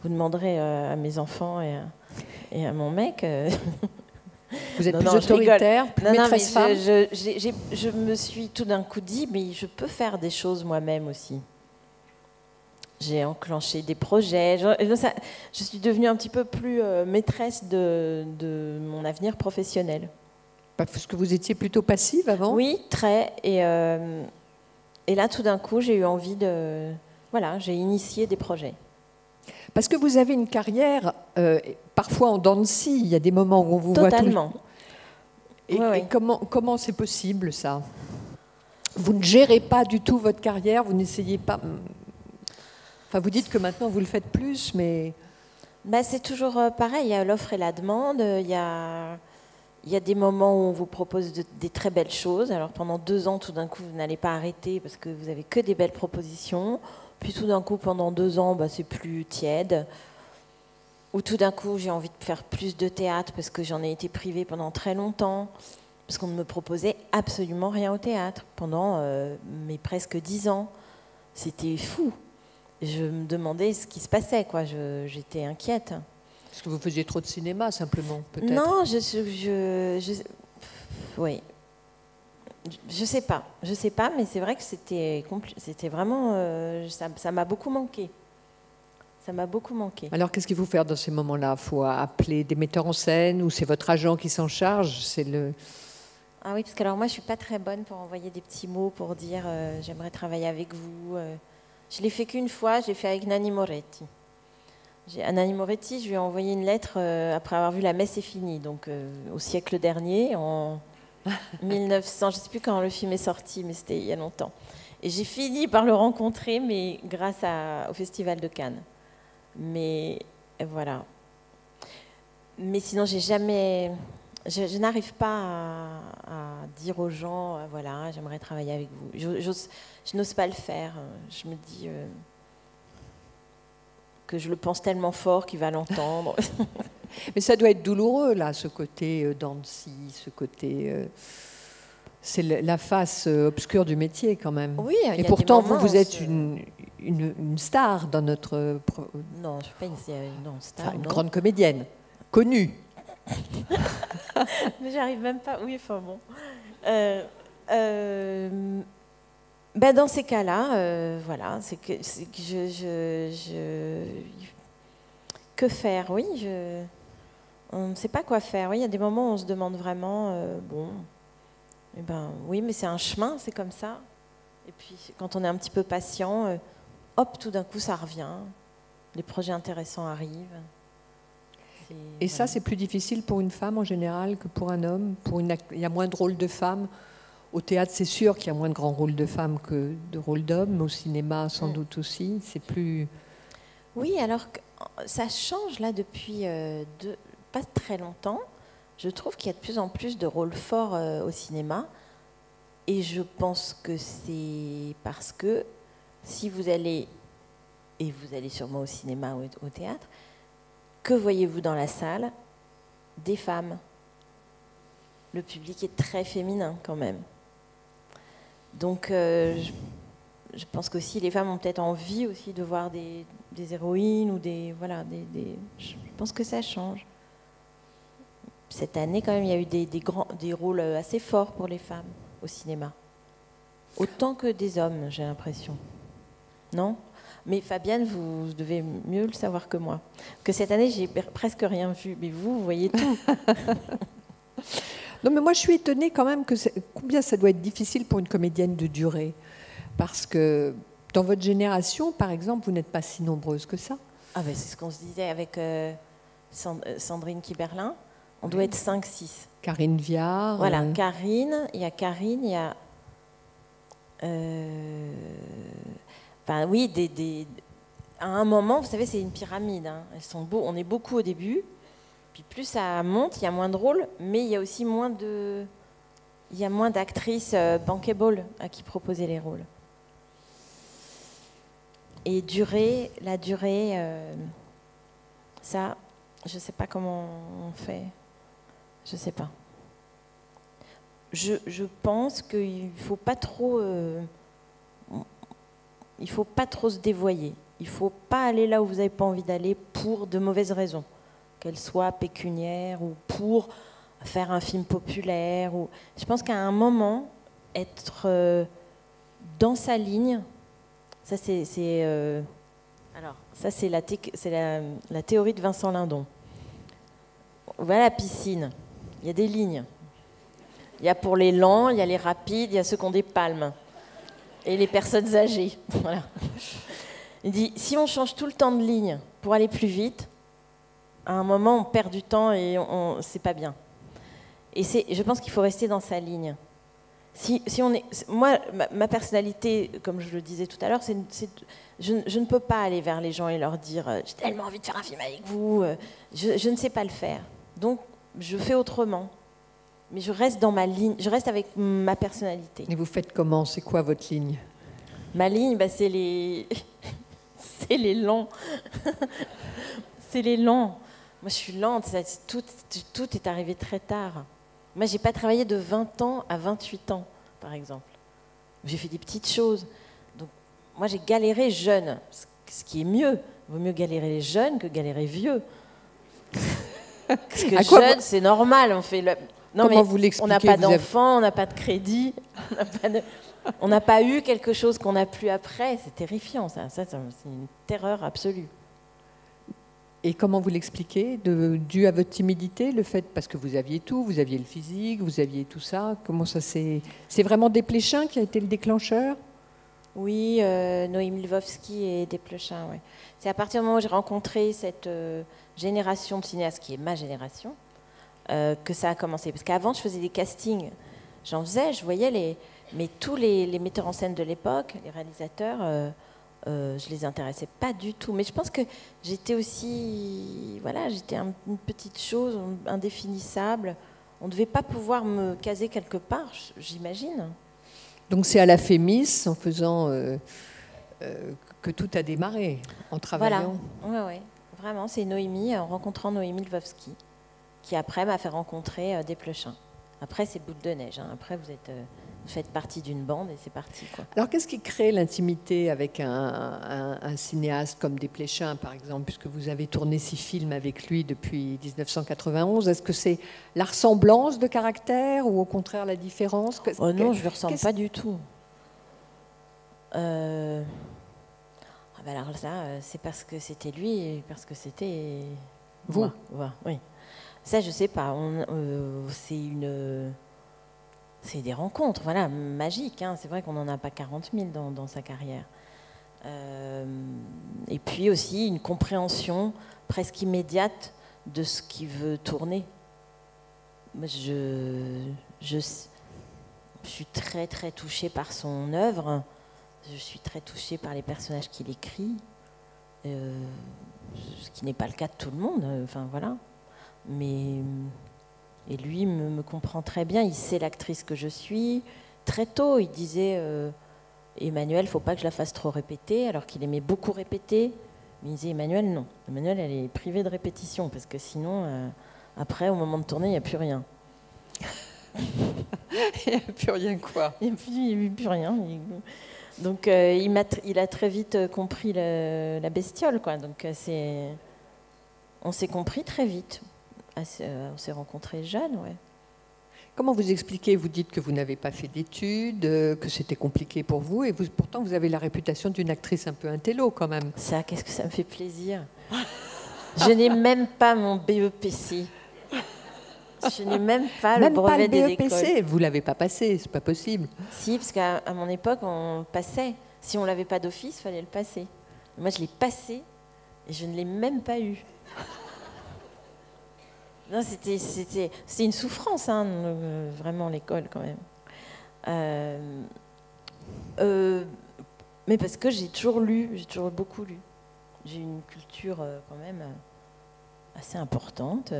vous demanderez à mes enfants et à mon mec... Vous êtes plus autoritaire, plus maîtresse femme. Je me suis tout d'un coup dit, mais je peux faire des choses moi-même aussi. j'ai enclenché des projets. Je suis devenue un petit peu plus maîtresse de mon avenir professionnel. Parce que vous étiez plutôt passive avant? Oui, très. Et là, tout d'un coup, j'ai eu envie de... Voilà, j'ai initié des projets. Parce que vous avez une carrière, parfois en dents de scie. Il y a des moments où on vous voit tout. Totalement. Et comment c'est possible, ça? Vous ne gérez pas du tout votre carrière, vous n'essayez pas... Enfin, vous dites que maintenant, vous le faites plus, mais... Ben, c'est toujours pareil, il y a l'offre et la demande, il y a des moments où on vous propose des très belles choses. Alors, pendant 2 ans, tout d'un coup, vous n'allez pas arrêter parce que vous n'avez que des belles propositions. Puis, tout d'un coup, pendant 2 ans, ben, c'est plus tiède. Ou tout d'un coup, j'ai envie de faire plus de théâtre parce que j'en ai été privée pendant très longtemps. Parce qu'on ne me proposait absolument rien au théâtre pendant mes presque 10 ans. C'était fou. Je me demandais ce qui se passait, quoi. J'étais inquiète. Parce que vous faisiez trop de cinéma, simplement, peut-être? Non, oui. Je sais pas, mais c'est vrai que c'était vraiment... ça m'a beaucoup manqué. Ça m'a beaucoup manqué. Alors, qu'est-ce qu'il faut faire dans ces moments-là? Il faut appeler des metteurs en scène ou c'est votre agent qui s'en charge? Ah oui, parce que alors moi, je suis pas très bonne pour envoyer des petits mots pour dire j'aimerais travailler avec vous. Je l'ai fait qu'une fois, je l'ai fait avec Nanni Moretti. À Nanni Moretti, je lui ai envoyé une lettre après avoir vu La Messe est finie, donc au siècle dernier, en 1900, je ne sais plus quand le film est sorti, mais c'était il y a longtemps. Et j'ai fini par le rencontrer, mais grâce au Festival de Cannes. Mais voilà. Mais sinon, je n'arrive pas à dire aux gens, voilà, j'aimerais travailler avec vous. Je n'ose pas le faire. Je me dis que je le pense tellement fort qu'il va l'entendre. Mais ça doit être douloureux, là, ce côté dents de scie, ce côté... c'est la face obscure du métier, quand même. Oui, et pourtant, vous êtes une star dans notre... Non, je ne suis pas une star. Une grande comédienne, connue. Mais j'arrive même pas... Oui, enfin bon. Ben dans ces cas-là, voilà, c'est que que faire? Oui, on ne sait pas quoi faire. Oui, il y a des moments où on se demande vraiment, bon, eh ben, oui, mais c'est un chemin, c'est comme ça. Et puis, quand on est un petit peu patient, hop, tout d'un coup, ça revient. Les projets intéressants arrivent. Et voilà. Ça, c'est plus difficile pour une femme en général que pour un homme. Il y a moins de rôles de femmes. Au théâtre, c'est sûr qu'il y a moins de grands rôles de femmes que de rôles d'hommes. Au cinéma, sans doute aussi. C'est plus... Oui, alors que ça change là depuis pas très longtemps. Je trouve qu'il y a de plus en plus de rôles forts au cinéma. Et je pense que c'est parce que si vous allez, et vous allez sûrement au cinéma ou au théâtre, que voyez-vous dans la salle? Des femmes. Le public est très féminin quand même. Donc je pense qu'aussi les femmes ont peut-être envie aussi de voir des héroïnes ou des... Voilà, je pense que ça change. Cette année, quand même, il y a eu des rôles assez forts pour les femmes au cinéma. Autant que des hommes, j'ai l'impression. Non? Mais Fabienne, vous devez mieux le savoir que moi. Que cette année, j'ai presque rien vu. Mais vous voyez tout. Non, mais moi, je suis étonnée quand même combien ça doit être difficile pour une comédienne de durer. Parce que dans votre génération, par exemple, vous n'êtes pas si nombreuses que ça. Ah ben, c'est ce qu'on se disait avec Sandrine Kiberlin. On doit être 5-6. Karine Viard. Voilà, Karine, il y a... Enfin, oui, à un moment, vous savez, c'est une pyramide. Hein. Elles sont on est beaucoup au début. Puis plus ça monte, il y a moins de rôles, mais il y a aussi moins d'actrices bankable à qui proposer les rôles. Et la durée, ça, je ne sais pas comment on fait. Je ne sais pas. Je pense qu'il ne faut pas trop... il ne faut pas trop se dévoyer. Il ne faut pas aller là où vous n'avez pas envie d'aller pour de mauvaises raisons, qu'elles soient pécuniaires ou pour faire un film populaire. Je pense qu'à un moment, être dans sa ligne, ça c'est Alors, ça, c'est la théorie de Vincent Lindon. On va à la piscine, il y a des lignes. Il y a pour les lents, il y a les rapides, il y a ceux qui ont des palmes. Et les personnes âgées. Voilà. Il dit, si on change tout le temps de ligne pour aller plus vite, à un moment, on perd du temps et c'est pas bien. Et je pense qu'il faut rester dans sa ligne. Moi, ma personnalité, comme je le disais tout à l'heure, je ne peux pas aller vers les gens et leur dire « j'ai tellement envie de faire un film avec vous ». Je ne sais pas le faire. Donc, je fais autrement. Mais je reste dans ma ligne, je reste avec ma personnalité. Et vous faites comment? C'est quoi votre ligne? Ma ligne, c'est les... c'est les lents. C'est les lents. Moi, je suis lente. Tout est arrivé très tard. Moi, je n'ai pas travaillé de 20 ans à 28 ans, par exemple. J'ai fait des petites choses. Donc, moi, j'ai galéré jeune, ce qui est mieux. Il vaut mieux galérer jeune que galérer vieux. Parce que jeune, c'est normal. Comment vous l'expliquez? On n'a pas d'enfants, on n'a pas de crédit, on n'a pas eu quelque chose qu'on n'a plus après. C'est terrifiant, ça c'est une terreur absolue. Et comment vous l'expliquez? Dû à votre timidité, le fait, parce que vous aviez tout, vous aviez le physique, vous aviez tout ça. Comment ça c'est vraiment Desplechin qui a été le déclencheur? Oui, Noémie Lvovsky et Desplechin, ouais. C'est à partir du moment où j'ai rencontré cette génération de cinéastes, qui est ma génération, que ça a commencé. Parce qu'avant, je faisais des castings. J'en faisais, je voyais mais tous les metteurs en scène de l'époque, les réalisateurs, je les intéressais pas du tout. Mais je pense que j'étais aussi... Voilà, j'étais une petite chose indéfinissable. On ne devait pas pouvoir me caser quelque part, j'imagine. Donc c'est à la Fémis, en faisant... que tout a démarré, en travaillant. Voilà, ouais. Vraiment, c'est Noémie, en rencontrant Noémie Lvovsky, qui après m'a fait rencontrer Desplechin. Après, c'est boule de neige. Hein. Après, vous faites partie d'une bande et c'est parti, quoi. Alors, qu'est-ce qui crée l'intimité avec un cinéaste comme Desplechin, par exemple, puisque vous avez tourné 6 films avec lui depuis 1991? Est-ce que c'est la ressemblance de caractère ou au contraire la différence? Oh non, je ne lui ressemble pas du tout. Alors ça, c'est parce que c'était lui et parce que c'était vous. Oui. Ça, je sais pas. C'est des rencontres, voilà, magiques. Hein. C'est vrai qu'on n'en a pas 40 000 dans sa carrière. Et puis aussi une compréhension presque immédiate de ce qu'il veut tourner. Je suis très très touchée par son œuvre. Je suis très touchée par les personnages qu'il écrit, ce qui n'est pas le cas de tout le monde. Enfin voilà. Et lui me comprend très bien. Il sait l'actrice que je suis. Très tôt, il disait Emmanuelle, faut pas que je la fasse trop répéter, alors qu'il aimait beaucoup répéter. Mais il disait Emmanuelle, non. Emmanuelle, elle est privée de répétition parce que sinon, après, au moment de tourner, il n'y a plus rien. Il n'y a plus rien, quoi. Il n'y a plus rien. Donc, il a très vite compris la bestiole, quoi. Donc, on s'est compris très vite. On s'est rencontrés jeunes, ouais. Comment vous expliquez? Vous dites que vous n'avez pas fait d'études, que c'était compliqué pour vous, et pourtant vous avez la réputation d'une actrice un peu intello, quand même. Ça, qu'est-ce que ça me fait plaisir. Je n'ai même pas mon BEPC. Je n'ai même pas le brevet des écoles. Vous l'avez pas passé, c'est pas possible. Si, parce qu'à mon époque, on passait. Si on l'avait pas d'office, il fallait le passer. Moi, je l'ai passé et je ne l'ai même pas eu. Non, c'était une souffrance, hein, vraiment, l'école, quand même. Mais parce que j'ai toujours lu, j'ai toujours beaucoup lu. J'ai une culture, quand même, assez importante.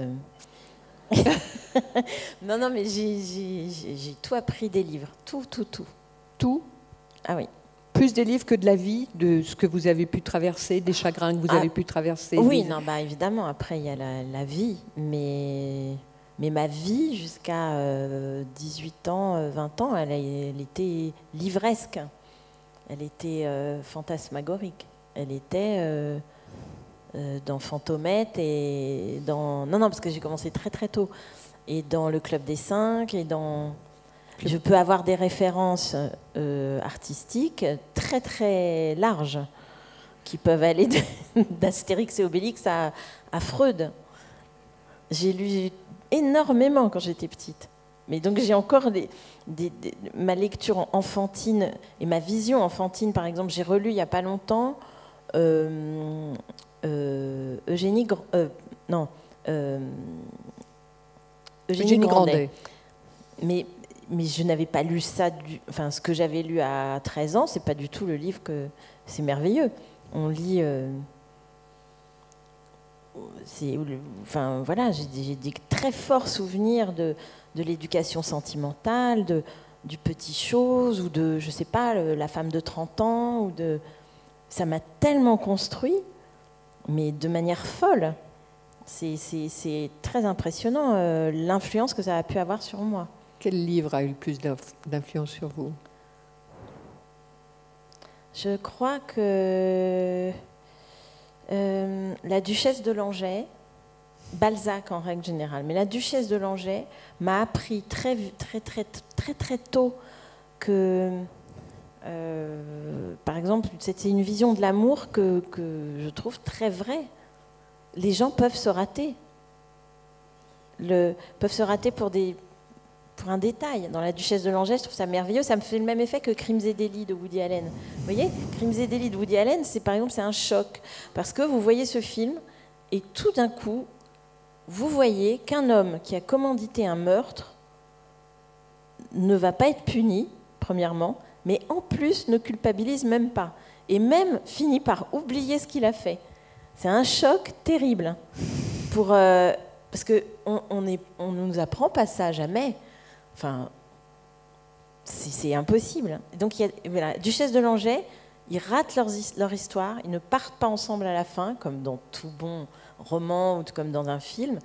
Non, mais j'ai tout appris des livres. Tout. Tout? Ah oui. Plus des livres que de la vie, de ce que vous avez pu traverser, des chagrins que vous avez pu traverser. Oui, non, évidemment, après il y a la vie, mais ma vie jusqu'à 18 ans, 20 ans, elle était livresque, elle était fantasmagorique, elle était dans Fantomette et dans... Non, parce que j'ai commencé très très tôt, et dans le Club des 5, et dans... Je peux avoir des références artistiques très très larges. qui peuvent aller d'Astérix et Obélix à Freud. J'ai lu énormément quand j'étais petite. Mais donc j'ai encore ma lecture enfantine et ma vision enfantine, par exemple, j'ai relu il n'y a pas longtemps Eugénie Grandet. Mais je n'avais pas lu ça, ce que j'avais lu à 13 ans, c'est pas du tout le livre que... C'est merveilleux. On lit... voilà, j'ai des très forts souvenirs de l'éducation sentimentale, du petit chose, ou de, je sais pas, la femme de 30 ans, ça m'a tellement construit, mais de manière folle. C'est très impressionnant, l'influence que ça a pu avoir sur moi. Quel livre a eu le plus d'influence sur vous? Je crois que la Duchesse de Langeais, Balzac en règle générale, mais la Duchesse de Langeais m'a appris très tôt que, par exemple, c'était une vision de l'amour que je trouve très vraie. Les gens peuvent se rater. Peuvent se rater pour un détail. Dans La Duchesse de Langeais, je trouve ça merveilleux. Ça me fait le même effet que Crimes et délits de Woody Allen. Vous voyez, Crimes et délits de Woody Allen, par exemple, c'est un choc. Parce que vous voyez ce film, et tout d'un coup, vous voyez qu'un homme qui a commandité un meurtre ne va pas être puni, premièrement, mais en plus ne culpabilise même pas. Et même finit par oublier ce qu'il a fait. C'est un choc terrible. Parce qu'on ne nous apprend pas ça jamais. Enfin, c'est impossible. Donc, voilà, Duchesse de Langeais, ils ratent leur histoire, ils ne partent pas ensemble à la fin, comme dans tout bon roman ou comme dans un film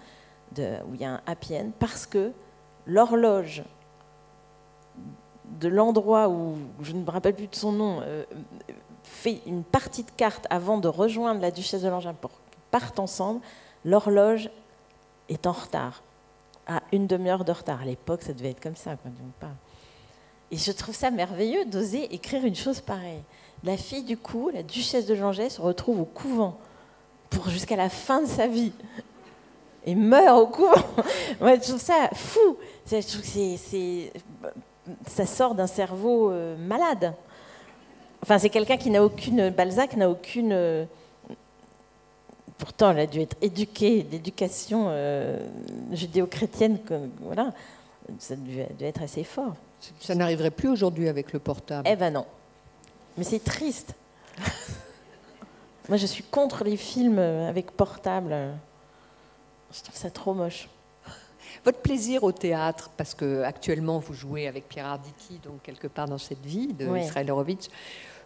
où il y a un happy end, parce que l'horloge de l'endroit où, je ne me rappelle plus de son nom, fait une partie de cartes avant de rejoindre la Duchesse de Langeais pour qu'ils partent ensemble, l'horloge est en retard, à une demi-heure de retard. À l'époque, ça devait être comme ça, quoi. Et je trouve ça merveilleux d'oser écrire une chose pareille. La fille, du coup, la Duchesse de Langeais, se retrouve au couvent jusqu'à la fin de sa vie. Et meurt au couvent. Moi, je trouve ça fou. Je trouve que ça sort d'un cerveau malade. Enfin, c'est quelqu'un qui n'a aucune... Balzac n'a aucune... Pourtant, elle a dû être éduquée d'éducation judéo-chrétienne. Voilà. Ça dû être assez fort. Ça n'arriverait plus aujourd'hui avec le portable. Eh ben non. Mais c'est triste. Moi, je suis contre les films avec portable. Je trouve ça trop moche. Votre plaisir au théâtre, parce qu'actuellement vous jouez avec Pierre Arditi, donc quelque part dans cette vie de Israël Horovitch,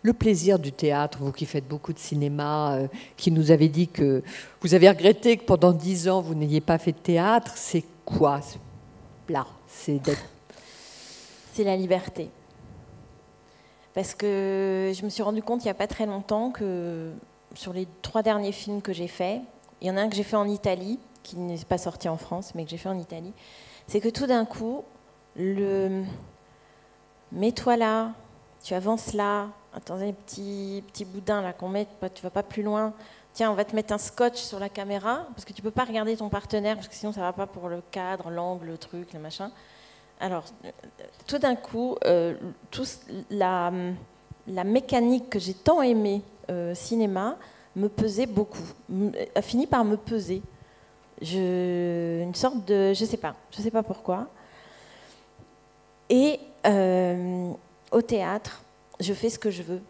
le plaisir du théâtre, vous qui faites beaucoup de cinéma, qui nous avez dit que vous avez regretté que pendant 10 ans vous n'ayez pas fait de théâtre, c'est quoi là? C'est la liberté. Parce que je me suis rendu compte il n'y a pas très longtemps que sur les 3 derniers films que j'ai faits, il y en a un que j'ai fait en Italie, qui n'est pas sorti en France, mais que j'ai fait en Italie, c'est que tout d'un coup, mets-toi là, tu avances là, attendez, petit boudin là qu'on met, tu vas pas plus loin, tiens, on va te mettre un scotch sur la caméra, parce que tu peux pas regarder ton partenaire, parce que sinon ça va pas pour le cadre, l'angle, le truc, le machin. Alors, tout d'un coup, la mécanique que j'ai tant aimée cinéma me pesait beaucoup, a fini par me peser. Une sorte de... je sais pas pourquoi. Et au théâtre, je fais ce que je veux.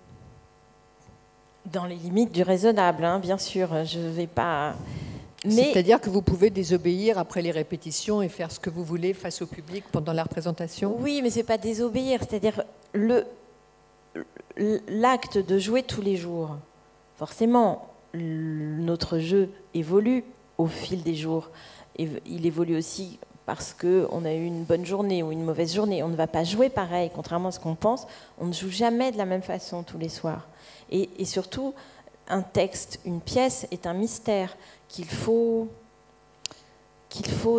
Dans les limites du raisonnable, hein, bien sûr. Je vais pas... Mais... C'est-à-dire que vous pouvez désobéir après les répétitions et faire ce que vous voulez face au public pendant la représentation? Oui, mais c'est pas désobéir. C'est-à-dire l'acte de jouer tous les jours. Forcément, notre jeu évolue au fil des jours. Et il évolue aussi parce qu'on a eu une bonne journée ou une mauvaise journée. On ne va pas jouer pareil, contrairement à ce qu'on pense. On ne joue jamais de la même façon tous les soirs. Et surtout, un texte, une pièce est un mystère qu'il faut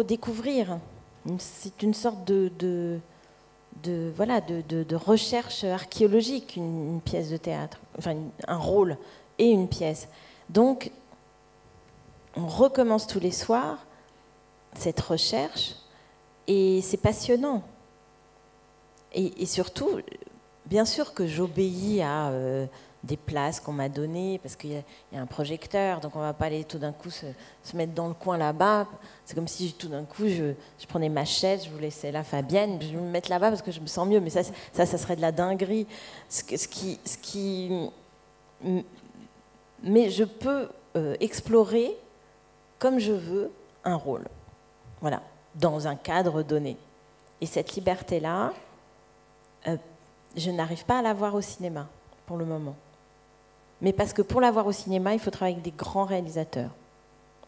découvrir. C'est une sorte de recherche archéologique, une pièce de théâtre, enfin un rôle. et une pièce. Donc, on recommence tous les soirs cette recherche et c'est passionnant. Et surtout, bien sûr que j'obéis à des places qu'on m'a données parce qu'il y a un projecteur, donc on ne va pas aller tout d'un coup se mettre dans le coin là-bas. C'est comme si tout d'un coup je prenais ma chaise, je vous laissais là Fabienne, je vais me mettre là-bas parce que je me sens mieux. Mais ça serait de la dinguerie. Mais je peux explorer comme je veux un rôle, voilà, dans un cadre donné. Et cette liberté-là, je n'arrive pas à la voir au cinéma pour le moment. Mais parce que pour la voir au cinéma, il faut travailler avec des grands réalisateurs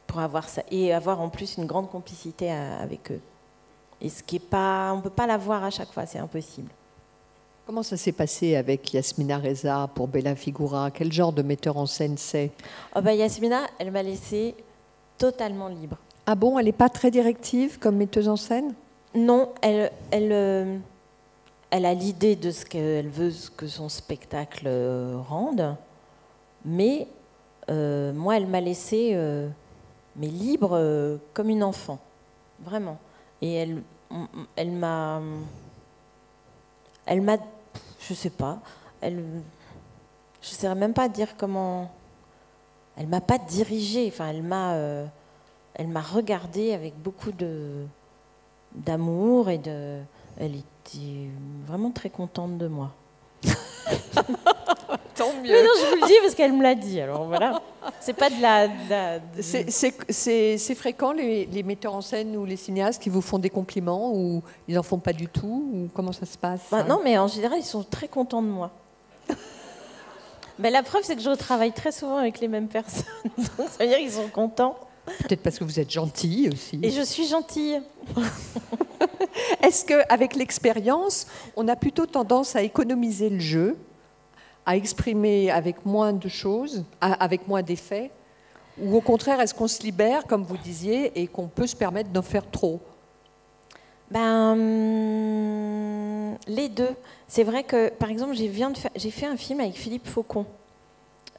pour avoir ça et avoir en plus une grande complicité avec eux. Et ce qui est pas, on peut pas la voir à chaque fois, c'est impossible. Comment ça s'est passé avec Yasmina Reza pour Bella Figura? Quel genre de metteur en scène c'est? Yasmina, elle m'a laissée totalement libre. Ah bon, elle n'est pas très directive comme metteuse en scène? Non, elle a l'idée de ce qu'elle veut que son spectacle rende, mais moi, elle m'a laissée mais libre comme une enfant, vraiment. Et elle m'a, je sais pas, je ne saurais même pas dire comment. Elle m'a pas dirigée, enfin, elle m'a regardée avec beaucoup d'amour et elle était vraiment très contente de moi. Tant mieux. Mais non, je vous le dis parce qu'elle me l'a dit. Alors voilà, c'est pas de la. C'est fréquent les metteurs en scène ou les cinéastes qui vous font des compliments ou ils en font pas du tout ou comment ça se passe? Non, mais en général, ils sont très contents de moi. La preuve, c'est que je travaille très souvent avec les mêmes personnes. Donc ça veut dire qu'ils sont contents. Peut-être parce que vous êtes gentille aussi. Et je suis gentille. Est-ce qu'avec l'expérience, on a plutôt tendance à économiser le jeu, à exprimer avec moins de choses, avec moins d'effets, ou au contraire, est-ce qu'on se libère, comme vous disiez, et qu'on peut se permettre d'en faire trop? Les deux. C'est vrai que, par exemple, j'ai fait un film avec Philippe Faucon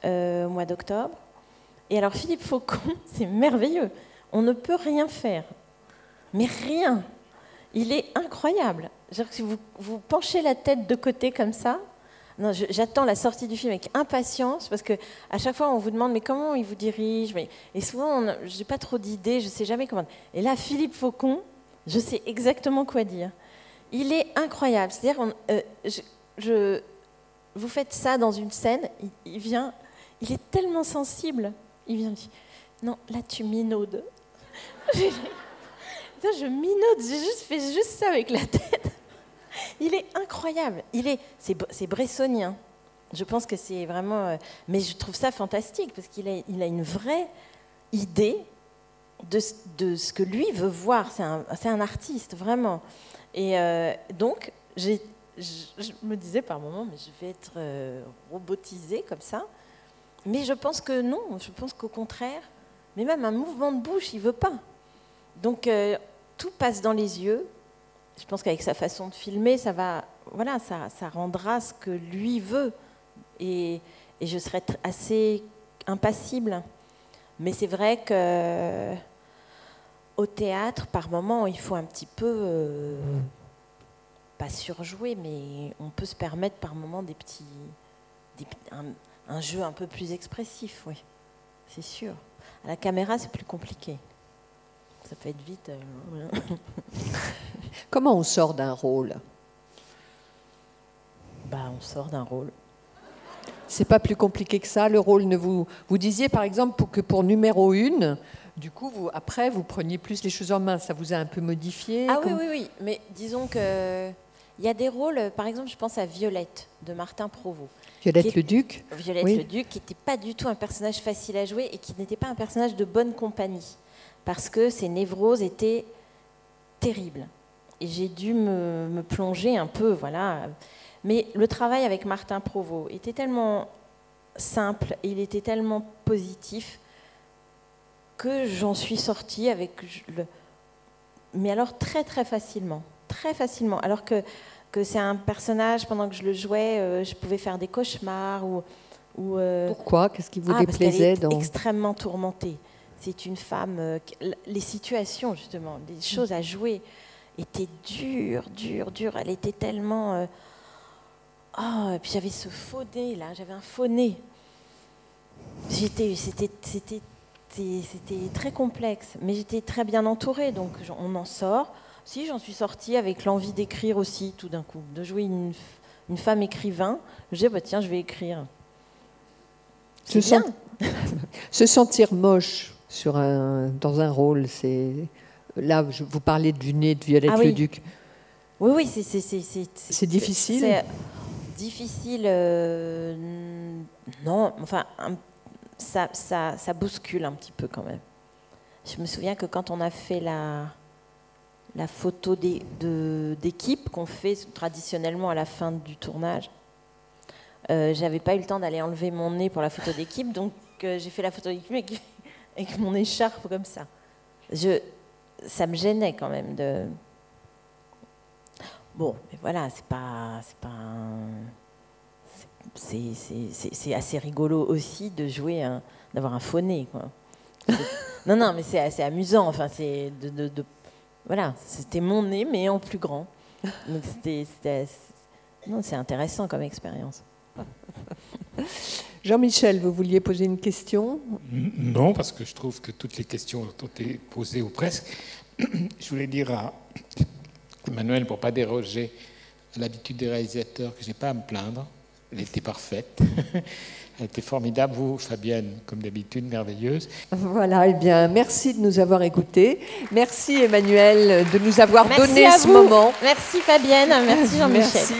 au mois d'octobre. Et alors, Philippe Faucon, c'est merveilleux. On ne peut rien faire. Mais rien. Il est incroyable. C'est-à-dire que si vous penchez la tête de côté comme ça, j'attends la sortie du film avec impatience parce qu'à chaque fois, on vous demande mais comment il vous dirige. Et souvent, je n'ai pas trop d'idées, je ne sais jamais comment. Et là, Philippe Faucon, je sais exactement quoi dire. Il est incroyable. C'est-à-dire, vous faites ça dans une scène, il vient, il est tellement sensible. Il vient dire, non, là tu minaudes. Je minaude, fais juste ça avec la tête. Il est incroyable. C'est bressonien. Je pense que c'est vraiment... mais je trouve ça fantastique parce qu'il a une vraie idée de ce que lui veut voir. C'est un artiste, vraiment. Et donc, je me disais par moments, mais je vais être robotisée comme ça. Mais je pense que non. Je pense qu'au contraire, mais même un mouvement de bouche, il ne veut pas. Donc, tout passe dans les yeux. Je pense qu'avec sa façon de filmer, ça rendra ce que lui veut. Et je serai assez impassible. Mais c'est vrai qu'au théâtre, par moment, il faut un petit peu, pas surjouer, mais on peut se permettre par moment un jeu un peu plus expressif, oui, c'est sûr. À la caméra, c'est plus compliqué. Ça peut être vite. Comment on sort d'un rôle? On sort d'un rôle. C'est pas plus compliqué que ça, le rôle. Vous disiez, par exemple, que pour numéro 1, du coup, après, vous preniez plus les choses en main. Ça vous a un peu modifié? Ah oui. Mais disons que il y a des rôles, par exemple, je pense à Violette, de Martin Provost. Violette Leduc. Violette Leduc, qui n'était pas du tout un personnage facile à jouer et qui n'était pas un personnage de bonne compagnie. Parce que ses névroses étaient terribles. Et j'ai dû me plonger un peu, voilà. Mais le travail avec Martin Provost était tellement simple et il était tellement positif que j'en suis sortie mais alors très très facilement. Très facilement. Alors que c'est un personnage, pendant que je le jouais, je pouvais faire des cauchemars ou Pourquoi? Qu'est-ce qui vous parce qu'elle déplaisait est extrêmement tourmentée. C'est une femme... les situations, justement, les choses à jouer étaient dures. Elle était tellement... et puis j'avais ce faux nez, là. J'avais un faux nez. C'était très complexe. Mais j'étais très bien entourée, donc on en sort. Si, j'en suis sortie avec l'envie d'écrire aussi, tout d'un coup. De jouer une femme écrivain. Je dis, tiens, je vais écrire. Se sentir moche dans un rôle, c'est... Là, vous parlez du nez de Violette Leduc. Oui, c'est difficile. C'est difficile, non, enfin, ça bouscule un petit peu quand même. Je me souviens que quand on a fait la photo d'équipe qu'on fait traditionnellement à la fin du tournage, j'avais pas eu le temps d'aller enlever mon nez pour la photo d'équipe, donc j'ai fait la photo d'équipe avec mon écharpe comme ça. Ça me gênait quand même de... Bon, mais voilà, c'est assez rigolo aussi de jouer, d'avoir un faux nez, quoi. Non, mais c'est assez amusant. Enfin, c'est voilà, c'était mon nez, mais en plus grand. Donc c'est intéressant comme expérience. Jean-Michel, vous vouliez poser une question? Non, parce que je trouve que toutes les questions ont été posées ou presque. Je voulais dire à Emmanuelle, pour ne pas déroger à l'habitude des réalisateurs, que je n'ai pas à me plaindre. Elle était parfaite. Elle était formidable. Vous, Fabienne, comme d'habitude, merveilleuse. Voilà, eh bien, merci de nous avoir écoutés. Merci, Emmanuel, de nous avoir donné ce moment. moment. Merci, Fabienne. Merci, Jean-Michel. Merci.